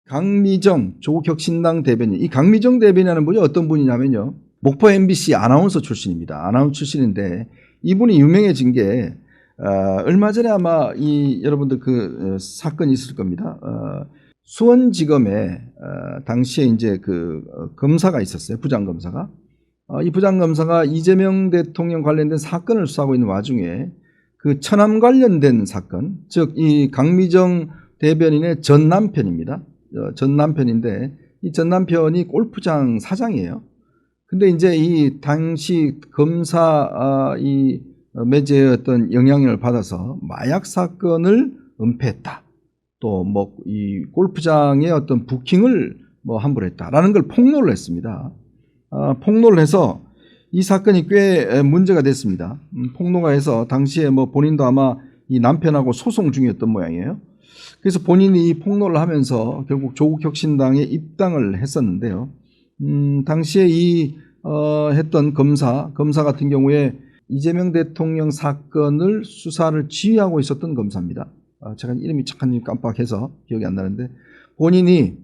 강미정 조국혁신당 대변인. 이 강미정 대변인이라는 분이 어떤 분이냐면요. 목포 MBC 아나운서 출신입니다. 아나운서 출신인데 이분이 유명해진 게 얼마 전에 아마 여러분들 그 사건이 있을 겁니다. 수원지검에 당시에 이제 그 검사가 있었어요. 부장검사가. 이 부장검사가 이재명 대통령 관련된 사건을 수사하고 있는 와중에 그 천암 관련된 사건, 즉 이 강미정 대변인의 전 남편입니다. 전 남편인데 이 전 남편이 골프장 사장이에요. 근데 이제 이 당시 검사 이 매제의 어떤 영향을 받아서 마약 사건을 은폐했다. 또 뭐 이 골프장의 어떤 부킹을 뭐 함부로 했다라는 걸 폭로를 했습니다. 폭로를 해서 이 사건이 꽤 문제가 됐습니다. 폭로가 해서 당시에 뭐 본인도 아마 이 남편하고 소송 중이었던 모양이에요. 그래서 본인이 이 폭로를 하면서 결국 조국혁신당에 입당을 했었는데요. 당시에 했던 검사 같은 경우에 이재명 대통령 사건을 수사를 지휘하고 있었던 검사입니다. 제가 이름이 잠깐 깜빡해서 기억이 안 나는데 본인이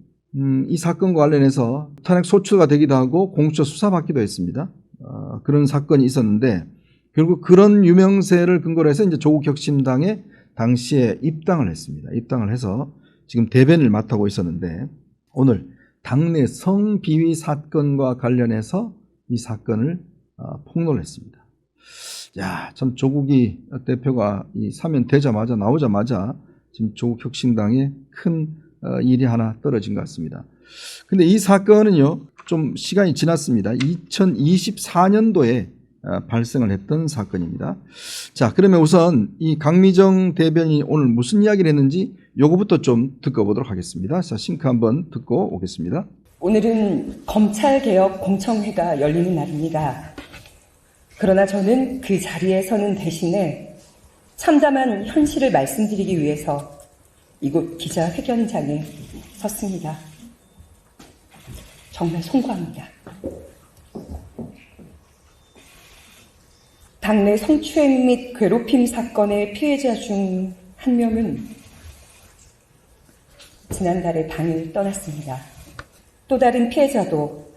이 사건과 관련해서 탄핵 소추가 되기도 하고 공수처 수사받기도 했습니다. 그런 사건이 있었는데 결국 그런 유명세를 근거로 해서 이제 조국혁신당에 당시에 입당을 했습니다. 입당을 해서 지금 대변을 맡고 있었는데 오늘 당내 성비위 사건과 관련해서 이 사건을 폭로를 했습니다. 야, 참 조국이 대표가 이 사면 되자마자 나오자마자 지금 조국혁신당에 큰 일이 하나 떨어진 것 같습니다. 근데 이 사건은요, 좀 시간이 지났습니다. 2024년도에 발생을 했던 사건입니다. 자, 그러면 우선 이 강미정 대변인이 오늘 무슨 이야기를 했는지 요거부터 좀 듣고 보도록 하겠습니다. 자, 싱크 한번 듣고 오겠습니다. 오늘은 검찰개혁 공청회가 열리는 날입니다. 그러나 저는 그 자리에 서는 대신에 참담한 현실을 말씀드리기 위해서 이곳 기자회견장에 섰습니다. 정말 송구합니다. 당내 성추행 및 괴롭힘 사건의 피해자 중 한 명은 지난달에 방을 떠났습니다. 또 다른 피해자도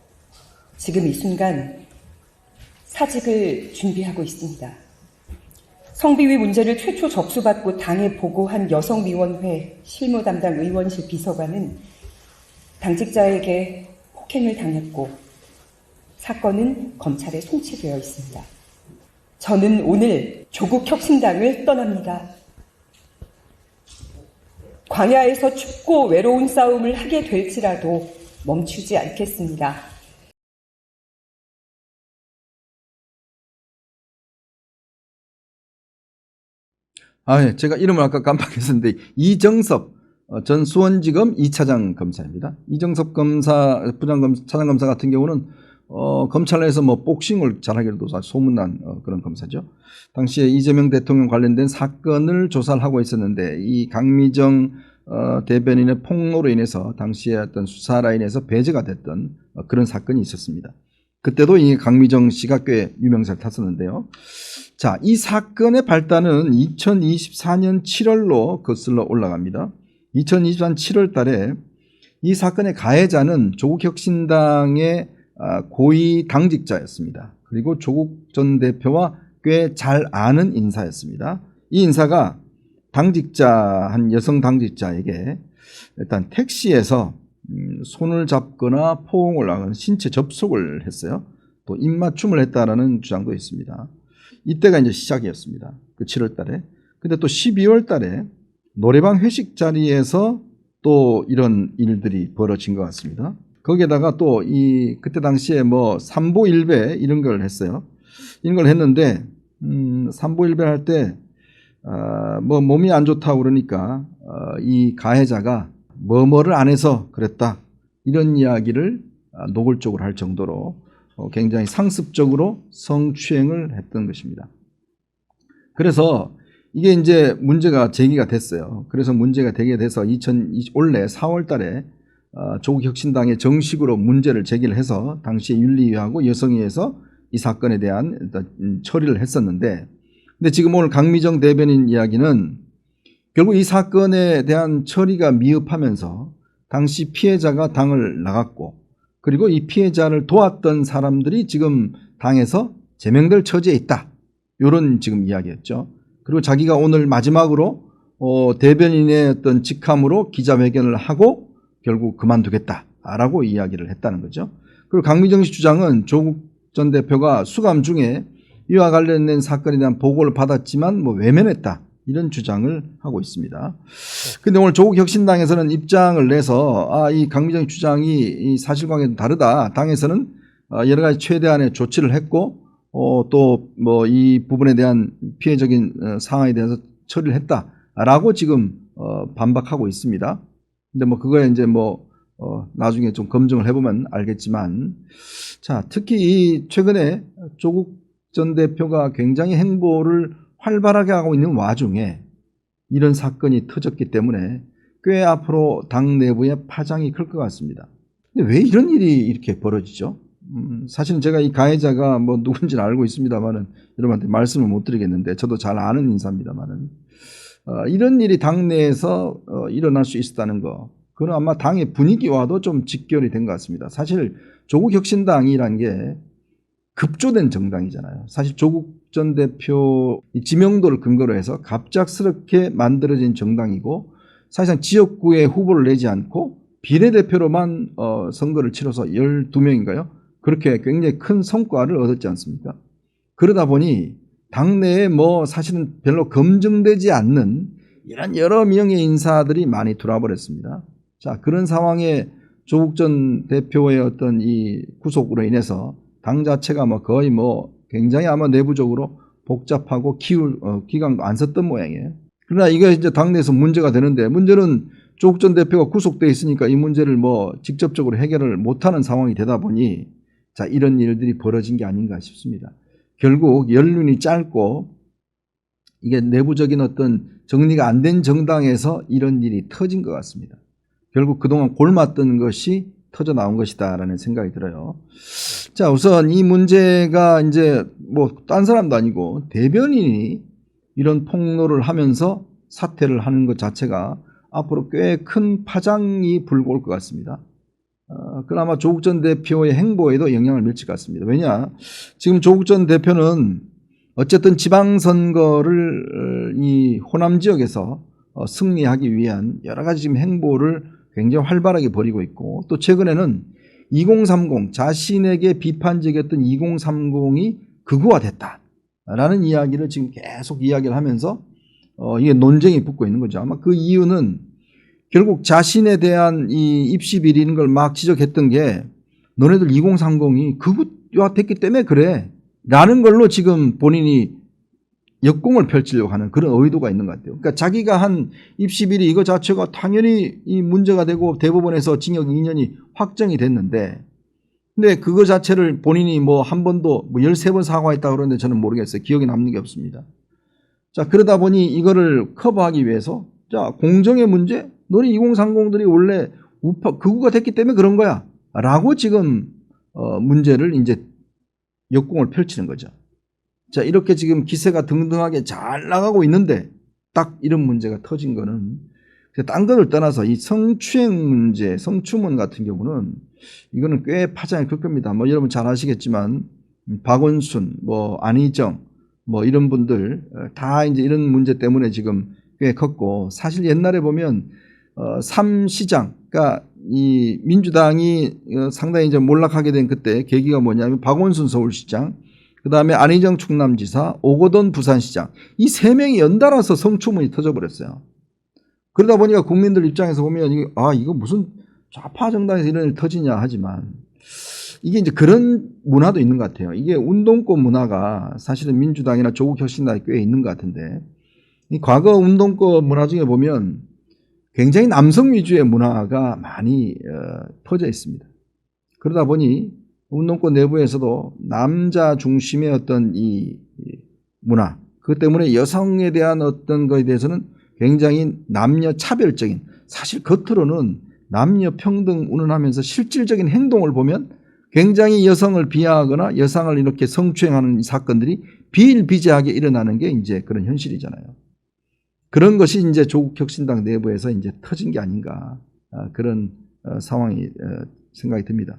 지금 이 순간 사직을 준비하고 있습니다. 성비위 문제를 최초 접수받고 당에 보고한 여성위원회 실무 담당 의원실 비서관은 당직자에게 폭행을 당했고 사건은 검찰에 송치되어 있습니다. 저는 오늘 조국혁신당을 떠납니다. 광야에서 춥고 외로운 싸움을 하게 될지라도 멈추지 않겠습니다. 예, 제가 이름을 아까 깜빡했었는데 이정섭 전 수원지검 2차장 검사입니다. 이정섭 검사, 차장 검사 같은 경우는 검찰 내에서 뭐 복싱을 잘하기로도 소문난 그런 검사죠. 당시에 이재명 대통령 관련된 사건을 조사를 하고 있었는데 이 강미정 대변인의 폭로로 인해서 당시에 어떤 수사 라인에서 배제가 됐던 그런 사건이 있었습니다. 그때도 이 강미정 씨가 꽤 유명세를 탔었는데요. 자, 이 사건의 발단은 2024년 7월로 거슬러 올라갑니다. 2024년 7월 달에 이 사건의 가해자는 조국혁신당의 고위 당직자였습니다. 그리고 조국 전 대표와 꽤 잘 아는 인사였습니다. 이 인사가 한 여성 당직자에게 일단 택시에서 손을 잡거나 포옹을 하거나 신체 접촉을 했어요. 또 입맞춤을 했다라는 주장도 있습니다. 이때가 이제 시작이었습니다. 그 7월 달에. 근데 또 12월 달에 노래방 회식 자리에서 또 이런 일들이 벌어진 것 같습니다. 거기에다가 또 그때 당시에 뭐 삼보일배 이런 걸 했어요. 이런 걸 했는데, 삼보일배 할 때, 뭐 몸이 안 좋다고 그러니까, 이 가해자가 뭐를 안 해서 그랬다. 이런 이야기를 노골적으로 할 정도로 굉장히 상습적으로 성추행을 했던 것입니다. 그래서 이게 이제 문제가 제기가 됐어요. 그래서 문제가 되게 돼서 올해 4월 달에 조국혁신당에 정식으로 문제를 제기를 해서 당시에 윤리위하고 여성위에서 이 사건에 대한 처리를 했었는데, 근데 지금 오늘 강미정 대변인 이야기는 결국 이 사건에 대한 처리가 미흡하면서 당시 피해자가 당을 나갔고 그리고 이 피해자를 도왔던 사람들이 지금 당에서 제명될 처지에 있다. 이런 지금 이야기였죠. 그리고 자기가 오늘 마지막으로 대변인의 어떤 직함으로 기자회견을 하고 결국 그만두겠다라고 이야기를 했다는 거죠. 그리고 강미정 씨 주장은 조국 전 대표가 수감 중에 이와 관련된 사건에 대한 보고를 받았지만 외면했다. 이런 주장을 하고 있습니다. 그런데 오늘 조국 혁신당에서는 입장을 내서 이 강미정 주장이 이 사실관계는 다르다. 당에서는 여러 가지 최대한의 조치를 했고 또 이 부분에 대한 피해적인 상황에 대해서 처리를 했다라고 지금 반박하고 있습니다. 근데 그거에 이제 나중에 좀 검증을 해보면 알겠지만, 자, 특히 이 최근에 조국 전 대표가 굉장히 행보를 활발하게 하고 있는 와중에 이런 사건이 터졌기 때문에 꽤 앞으로 당 내부의 파장이 클 것 같습니다. 근데 왜 이런 일이 이렇게 벌어지죠? 사실은 제가 이 가해자가 누군지는 알고 있습니다만은 여러분한테 말씀을 못 드리겠는데 저도 잘 아는 인사입니다만은 이런 일이 당내에서 일어날 수 있었다는 거, 그건 아마 당의 분위기와도 좀 직결이 된 것 같습니다. 사실 조국 혁신당이란 게 급조된 정당이잖아요. 사실 조국 전 대표 지명도를 근거로 해서 갑작스럽게 만들어진 정당이고 사실상 지역구에 후보를 내지 않고 비례대표로만 선거를 치러서 12명인가요? 그렇게 굉장히 큰 성과를 얻었지 않습니까? 그러다 보니 당내에 사실은 별로 검증되지 않는 이런 여러 명의 인사들이 많이 들어와버렸습니다. 자, 그런 상황에 조국 전 대표의 어떤 이 구속으로 인해서 당 자체가 거의 굉장히 아마 내부적으로 복잡하고 기강도 안 썼던 모양이에요. 그러나 이게 이제 당내에서 문제가 되는데, 문제는 조국 전 대표가 구속돼 있으니까 이 문제를 직접적으로 해결을 못하는 상황이 되다 보니 자, 이런 일들이 벌어진 게 아닌가 싶습니다. 결국 연륜이 짧고 이게 내부적인 어떤 정리가 안 된 정당에서 이런 일이 터진 것 같습니다. 결국 그동안 골맞던 것이 터져 나온 것이다라는 생각이 들어요. 자, 우선 이 문제가 이제 딴 사람도 아니고 대변인이 이런 폭로를 하면서 사퇴를 하는 것 자체가 앞으로 꽤 큰 파장이 불고 올 것 같습니다. 그나마 조국 전 대표의 행보에도 영향을 미칠 것 같습니다. 왜냐, 지금 조국 전 대표는 어쨌든 지방선거를 이 호남 지역에서 승리하기 위한 여러 가지 지금 행보를 굉장히 활발하게 벌이고 있고, 또 최근에는 2030, 자신에게 비판적이었던 2030이 극우화됐다라는 이야기를 지금 계속 이야기를 하면서 이게 논쟁이 붙고 있는 거죠. 아마 그 이유는 결국 자신에 대한 이 입시 비리는 걸 막 지적했던 게 너네들 2030이 극우화됐기 때문에 그래 라는 걸로 지금 본인이 역공을 펼치려고 하는 그런 의도가 있는 것 같아요. 그러니까 자기가 한 입시 비리 이거 자체가 당연히 이 문제가 되고 대법원에서 징역 2년이 확정이 됐는데, 근데 그거 자체를 본인이 한 번도 13번 사과했다고 그러는데 저는 모르겠어요. 기억에 남는 게 없습니다. 자, 그러다 보니 이거를 커버하기 위해서, 자, 공정의 문제? 너네 2030들이 원래 극우가 됐기 때문에 그런 거야 라고 지금 문제를 이제 역공을 펼치는 거죠. 자, 이렇게 지금 기세가 등등하게 잘 나가고 있는데 딱 이런 문제가 터진 거는, 딴 것을 떠나서 이 성추행 문제, 성추문 같은 경우는 이거는 꽤 파장이 클 겁니다. 여러분 잘 아시겠지만 박원순, 안희정 이런 분들 다 이제 이런 문제 때문에 지금 꽤 컸고, 사실 옛날에 보면 3시장, 그러니까 이 민주당이 상당히 이제 몰락하게 된 그때 계기가 뭐냐면 박원순 서울시장, 그 다음에 안희정 충남지사, 오거돈 부산시장, 이 세 명이 연달아서 성추문이 터져버렸어요. 그러다 보니까 국민들 입장에서 보면 이거 무슨 좌파 정당에서 이런 일 터지냐 하지만, 이게 이제 그런 문화도 있는 것 같아요. 이게 운동권 문화가 사실은 민주당이나 조국 혁신당에 꽤 있는 것 같은데, 이 과거 운동권 문화 중에 보면 굉장히 남성 위주의 문화가 많이 퍼져 있습니다. 그러다 보니 운동권 내부에서도 남자 중심의 어떤 이 문화, 그것 때문에 여성에 대한 어떤 것에 대해서는 굉장히 남녀 차별적인, 사실 겉으로는 남녀 평등 운운하면서 실질적인 행동을 보면 굉장히 여성을 비하하거나 여성을 이렇게 성추행하는 사건들이 비일비재하게 일어나는 게 이제 그런 현실이잖아요. 그런 것이 이제 조국 혁신당 내부에서 이제 터진 게 아닌가 그런 상황이 생각이 듭니다.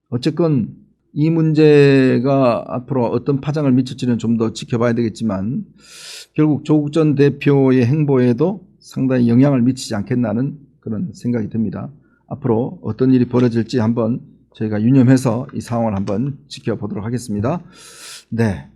어쨌건 이 문제가 앞으로 어떤 파장을 미칠지는 좀 더 지켜봐야 되겠지만 결국 조국 전 대표의 행보에도 상당히 영향을 미치지 않겠나는 그런 생각이 듭니다. 앞으로 어떤 일이 벌어질지 한번 저희가 유념해서 이 상황을 한번 지켜보도록 하겠습니다. 네.